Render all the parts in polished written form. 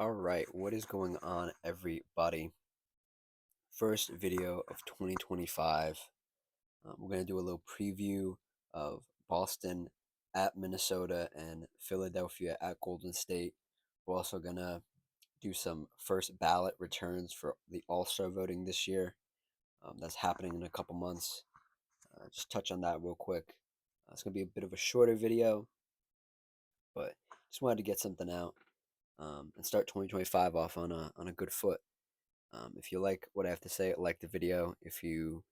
All right, what is going on, everybody? First video of 2025. We're going to do a little preview of Boston at Minnesota and Philadelphia at Golden State. We're also going to do some first ballot returns for the All-Star voting this year. That's happening in a couple months. Just touch on that real quick. It's going to be a bit of a shorter video, but just wanted to get something out and start 2025 off on a good foot. If you like what I have to say, like the video. If you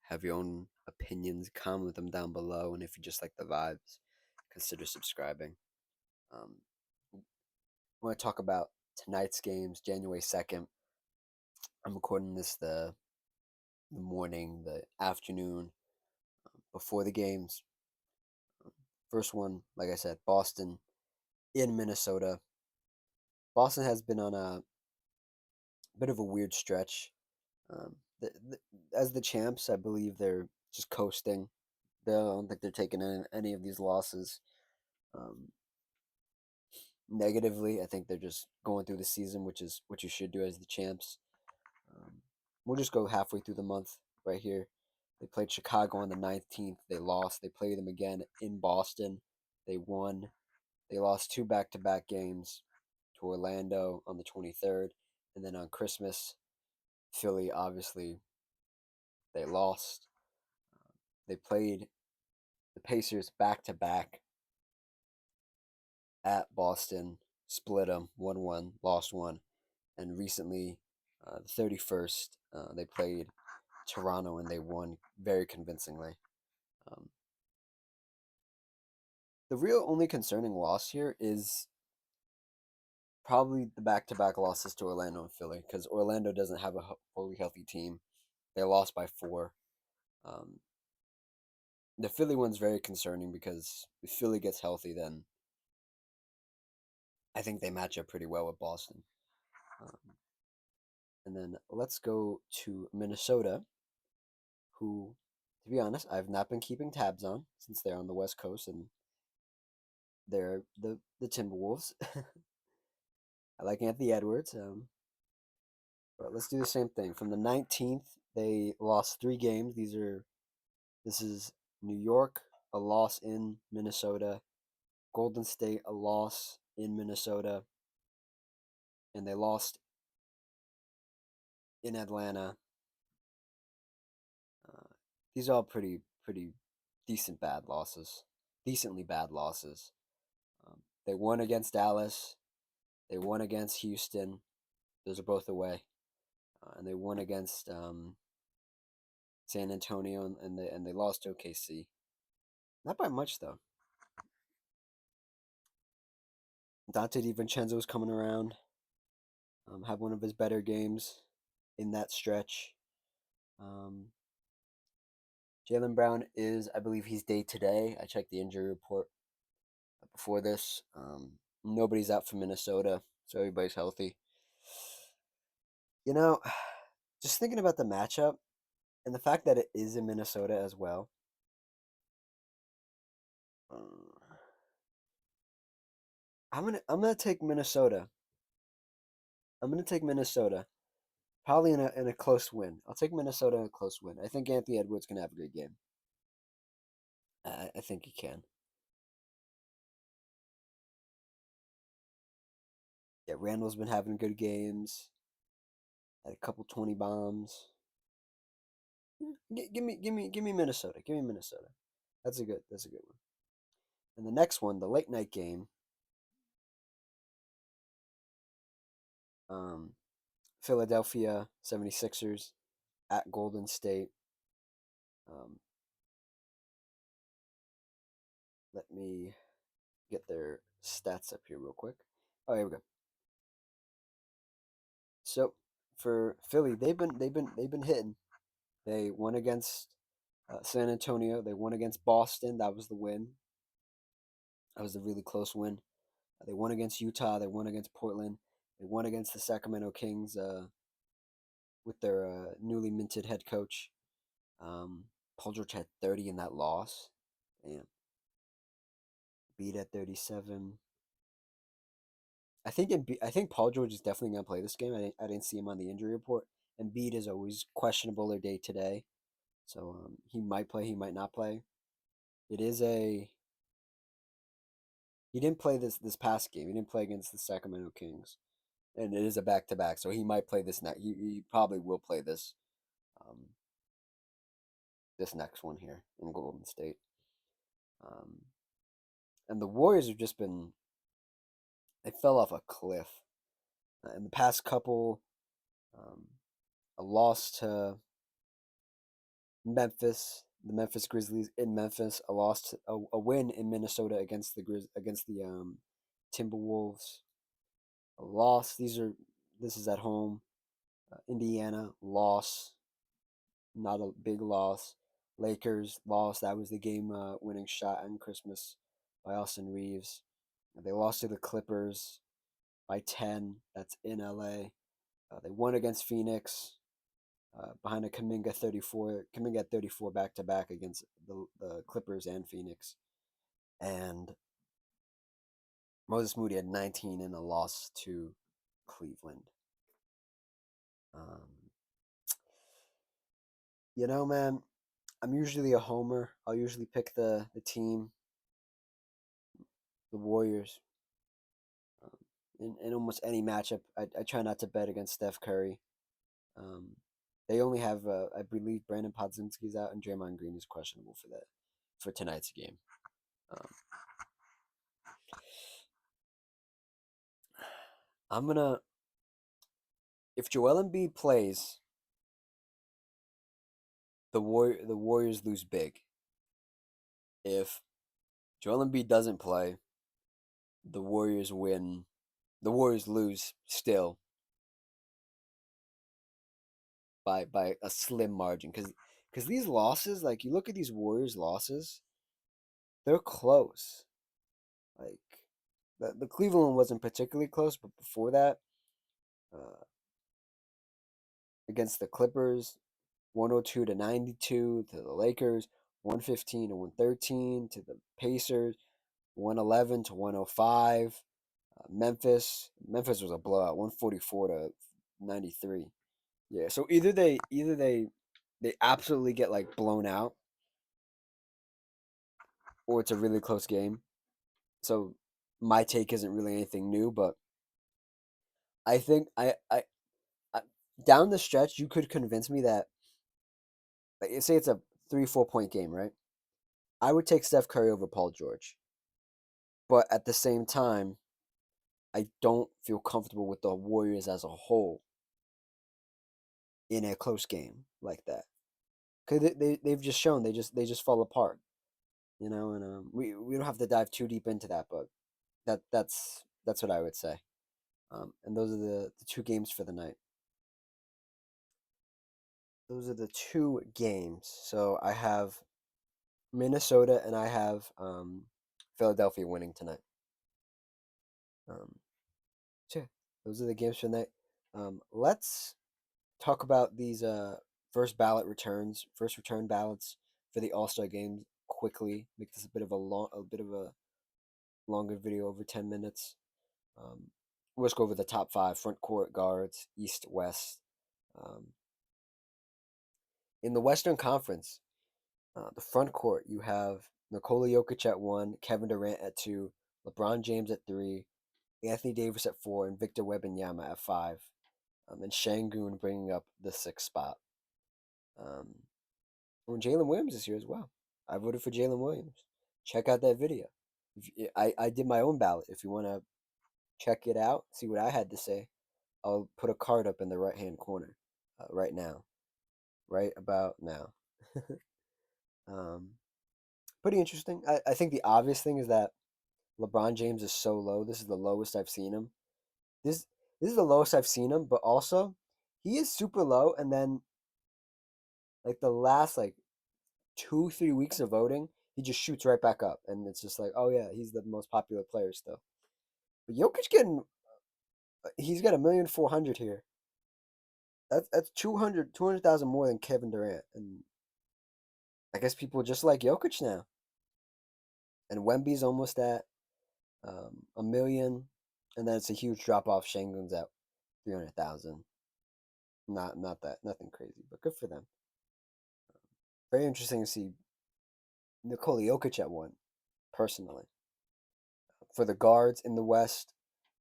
have your own opinions, comment them down below. And if you just like the vibes, consider subscribing. Um, I want to talk about tonight's games, January 2nd. I'm recording this the morning, the afternoon before the games. First one, like I said, Boston in Minnesota. Boston has been on a bit of a weird stretch. As the champs, I believe they're just coasting. I don't think they're taking any of these losses um, negatively. I think they're just going through the season, which is what you should do as the champs. Um, we'll just go halfway through the month right here. They played Chicago on the 19th. They lost. They played them again in Boston. They won. They lost two back-to-back games to Orlando on the 23rd. And then on Christmas, Philly, obviously, they lost. They played the Pacers back-to-back at Boston, split them 1-1, lost one, and recently, the 31st, they played Toronto and they won very convincingly. Um, the real only concerning loss here is probably the back-to-back losses to Orlando and Philly, because Orlando doesn't have a fully healthy team. They lost by 4. Um, the Philly one's very concerning because if Philly gets healthy, then I think they match up pretty well with Boston. Um, and then let's go to Minnesota, who, to be honest, I've not been keeping tabs on since they're on the West Coast and they're the Timberwolves. I like Anthony Edwards, but let's do the same thing. From the 19th, they lost 3 games. This is New York, a loss in Minnesota, Golden State, a loss in Minnesota, and they lost in Atlanta. Uh, these are all pretty decent bad losses, decently bad losses. They won against Dallas. They won against Houston. Those are both away, and they won against San Antonio, and they lost to OKC. Not by much though. Dante DiVincenzo's coming around. Had one of his better games in that stretch. Um, Jaylen Brown is, I believe, he's day today. I checked the injury report before this. Nobody's out for Minnesota, so everybody's healthy. You know, just thinking about the matchup and the fact that it is in Minnesota as well. Uh, I'm gonna take Minnesota. I'm gonna take Minnesota. Probably in a close win. I'll take Minnesota in a close win. I think Anthony Edwards can have a good game. I think he can. Yeah, Randall's been having good games. Had a couple 20 bombs. Give me Minnesota. Give me Minnesota. That's a good one. And the next one, the late night game, um, Philadelphia 76ers at Golden State. Um, let me get their stats up here real quick. Oh, here we go. So for Philly, they've been hitting. They won against San Antonio. They won against Boston. That was the win. That was a really close win. They won against Utah. They won against Portland. They won against the Sacramento Kings with their newly minted head coach. Paul George had 30 in that loss. Damn. Beat at 37. I think Paul George is definitely gonna play this game. I didn't see him on the injury report. Embiid is always questionable or day to day, so he might play, he might not play. It is a He didn't play this past game. He didn't play against the Sacramento Kings, and it is a back to back. So he might play this next. He probably will play um, this next one here in Golden State. Um, and the Warriors have just been they fell off a cliff in the past couple. Um, a loss to Memphis, the Memphis Grizzlies in Memphis. A win in Minnesota against the Timberwolves. A loss. This is at home. Indiana loss, not a big loss. Lakers lost. That was the game winning shot on Christmas by Austin Reeves. They lost to the Clippers by 10. That's in LA. They won against Phoenix behind a Kaminga at 34 back to back against the Clippers and Phoenix. And Moses Moody had 19 in a loss to Cleveland. Um, man, I'm usually a homer. I'll usually pick the team, the Warriors, um, in almost any matchup. I try not to bet against Steph Curry. Um, they only have, I believe, Brandon Podzinski's out and Draymond Green is questionable for tonight's game. Um, I'm gonna if Joel Embiid plays, the Warriors lose big. If Joel Embiid doesn't play, the Warriors win. The Warriors lose still by a slim margin because these losses, like you look at these Warriors losses, they're close. Like the Cleveland wasn't particularly close, but before that, uh, against the Clippers, 102 to 92 to the Lakers, 115 to 113 to the Pacers, 111 to 105. Memphis was a blowout, 144 to 93. Yeah, so they absolutely get like blown out, or it's a really close game. So my take isn't really anything new, but I think I down the stretch you could convince me that, like, say it's a 3 4 point game, right? I would take Steph Curry over Paul George, but at the same time, I don't feel comfortable with the Warriors as a whole in a close game like that. Cause they've just shown they just fall apart, and we don't have to dive too deep into that, but that's what I would say. And those are the two games for the night. Those are the two games. So I have Minnesota and I have Philadelphia winning tonight. Um, so yeah, those are the games for tonight. Let's talk about these first return ballots for the All Star games quickly. Make this a bit of a longer video, over 10 minutes. Um, let's go over the top five front court guards, East West. Um, in the Western Conference, the front court, you have Nikola Jokic at one, Kevin Durant at two, LeBron James at three, Anthony Davis at four, and Victor Wembanyama at five. And Şengün bringing up the sixth spot. And Jalen Williams is here as well. I voted for Jalen Williams. Check out that video. I did my own ballot. If you want to check it out, see what I had to say, I'll put a card up in the right hand corner right now. Right about now. um, Pretty interesting. I think the obvious thing is that LeBron James is so low. This is the lowest I've seen him. This this is the lowest I've seen him, but also he is super low. And then like the last like 2 3 weeks of voting, he just shoots right back up, and it's just like, oh yeah, he's the most popular player still. But Jokic he's got 1,400,000 here. That's 200,000 more than Kevin Durant, and I guess people just like Jokic now. And Wemby's almost at 1,000,000. And then it's a huge drop off. Shengun's at 300,000. Not that nothing crazy, but good for them. Very interesting to see Nikola Jokic at one. Personally, for the guards in the West,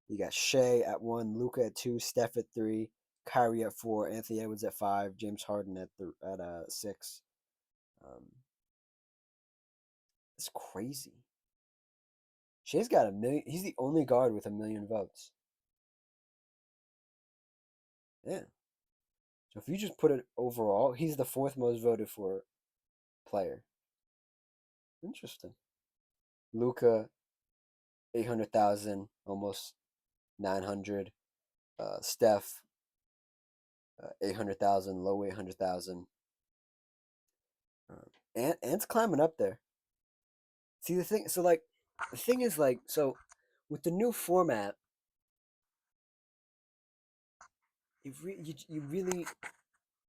you got Shea at one, Luka at two, Steph at three, Kyrie at four, Anthony Edwards at five, James Harden at six. Um, it's crazy. Shea's got a million. He's the only guard with 1 million votes. Yeah. So if you just put it overall, he's the fourth most voted for player. Interesting. Luca, 800,000, almost 900. Steph, 800,000, low 800,000. Ant's climbing up there. See the thing. So like, the thing is like, so with the new format, you really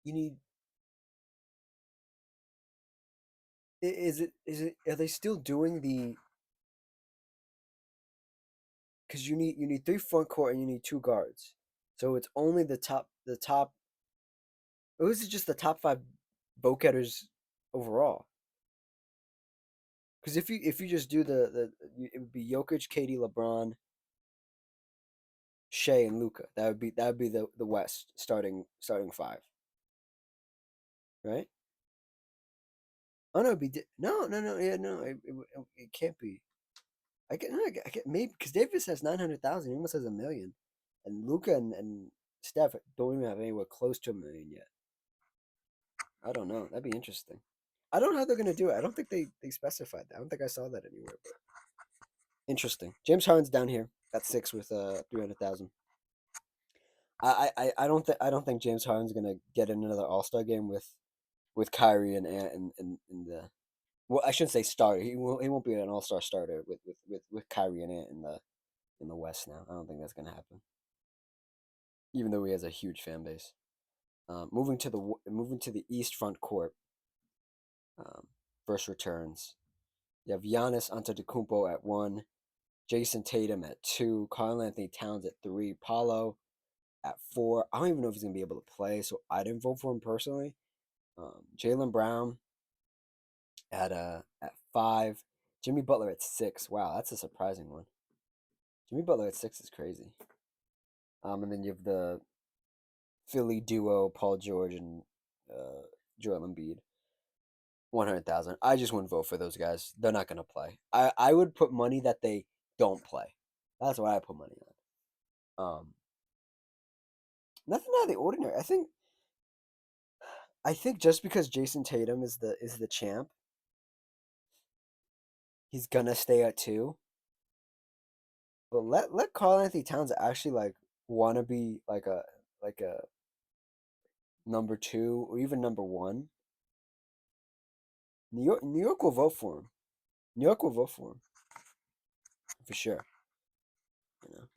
you need. Is it are they still doing the? Because you need three front court and you need two guards. So it's only the top. Or is it just the top five vote getters overall? Because if you just do it would be Jokic, KD, LeBron, Shea, and Luca. That would be the West starting five, right? Oh no, no, yeah, no, it can't be. I get maybe because Davis has 900,000. He almost has 1 million, and Luca and Steph don't even have anywhere close to 1 million yet. I don't know. That'd be interesting. I don't know how they're gonna do it. I don't think they specified that. I don't think I saw that anywhere. But interesting. James Harden's down here at six with 300,000. I don't think James Harden's gonna get in another All Star game with Kyrie and Ant in the. Well, I shouldn't say starter. He won't be an All Star starter with Kyrie and Ant in the West now. I don't think that's gonna happen. Even though he has a huge fan base. Moving to the East front court. Um, First returns. You have Giannis Antetokounmpo at one, Jason Tatum at two, Karl Anthony Towns at three, Paulo at four. I don't even know if he's gonna be able to play, so I didn't vote for him personally. Jaylen Brown at five, Jimmy Butler at six. Wow, that's a surprising one. Jimmy Butler at six is crazy. And then you have the Philly duo, Paul George and Joel Embiid. 100,000. I just wouldn't vote for those guys. They're not gonna play. I would put money that they don't play. That's what I put money on. Nothing out of the ordinary. I think just because Jason Tatum is the champ, he's gonna stay at two. But let Karl Anthony Towns actually like wanna be like a number two or even number one. New York will vote for him. New York will vote for him for sure.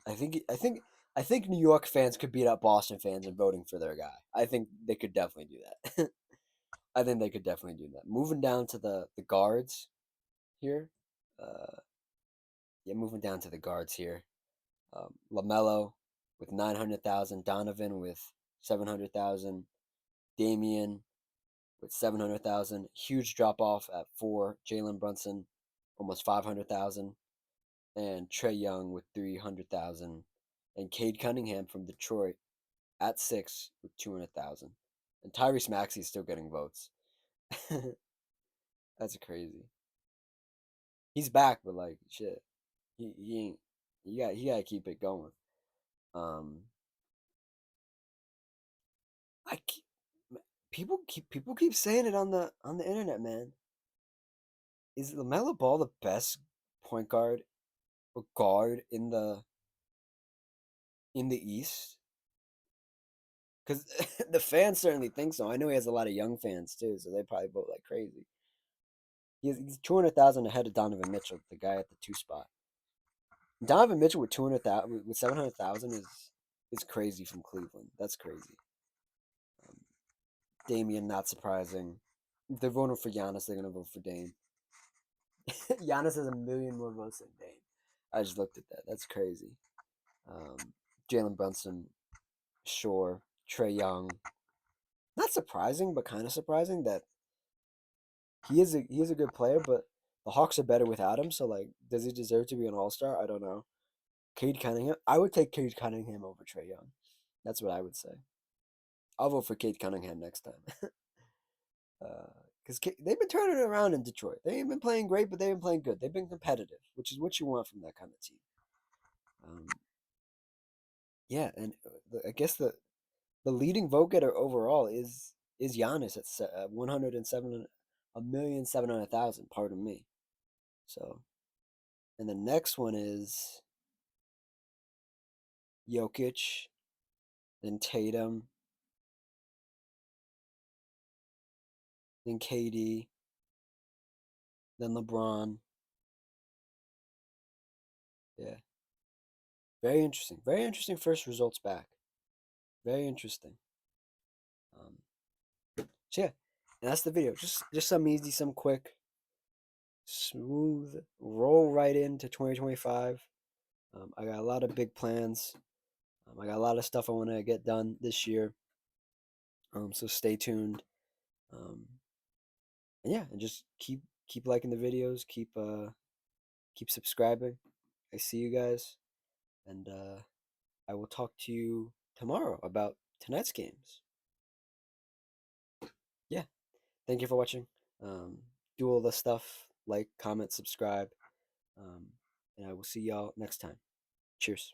I think New York fans could beat up Boston fans in voting for their guy. I think they could definitely do that. I think they could definitely do that. Moving down to the guards here. Uh, yeah, moving down to the guards here. Lamelo with 900,000, Donovan with 700,000, Damian with 700,000. Huge drop off at four. Jalen Brunson almost 500,000, and Trey Young with 300,000, and Cade Cunningham from Detroit at six with 200,000, and Tyrese Maxey's still getting votes. That's crazy. He's back, but like shit, he ain't. He gotta keep it going. Um, I keep, people keep saying it on the internet, man. Is LaMelo Ball the best point guard or guard in the East? Because the fans certainly think so. I know he has a lot of young fans too, so they probably vote like crazy. He's 200,000 ahead of Donovan Mitchell, the guy at the two spot. Donovan Mitchell with 200,000 with 700,000 is crazy from Cleveland. That's crazy. Um, Damian, not surprising. If they're voting for Giannis, they're gonna vote for Dame. Giannis has 1 million more votes than Dame. I just looked at that. That's crazy. Um, Jalen Brunson, sure. Trey Young, not surprising, but kind of surprising that he is a good player, but the Hawks are better without him. So like, does he deserve to be an All Star? I don't know. Cade Cunningham, I would take Cade Cunningham over Trey Young. That's what I would say. I'll vote for Cade Cunningham next time. Because they've been turning it around in Detroit. They ain't been playing great, but they've been playing good. They've been competitive, which is what you want from that kind of team. Um, yeah, and I guess the leading vote getter overall is Giannis at 107 1,700,000. Pardon me. So, and the next one is Jokic, then Tatum, then KD, then LeBron. Yeah, very interesting. Very interesting first results back. Very interesting. Um, so yeah, and that's the video. Just some easy, some quick, smooth roll right into 2025. I got a lot of big plans. I got a lot of stuff I want to get done this year. So stay tuned. Um, and yeah, and just keep liking the videos. Keep subscribing. I see you guys, and I will talk to you tomorrow about tonight's games. Yeah, thank you for watching. Um, do all the stuff like, comment, subscribe, um, and I will see y'all next time. Cheers.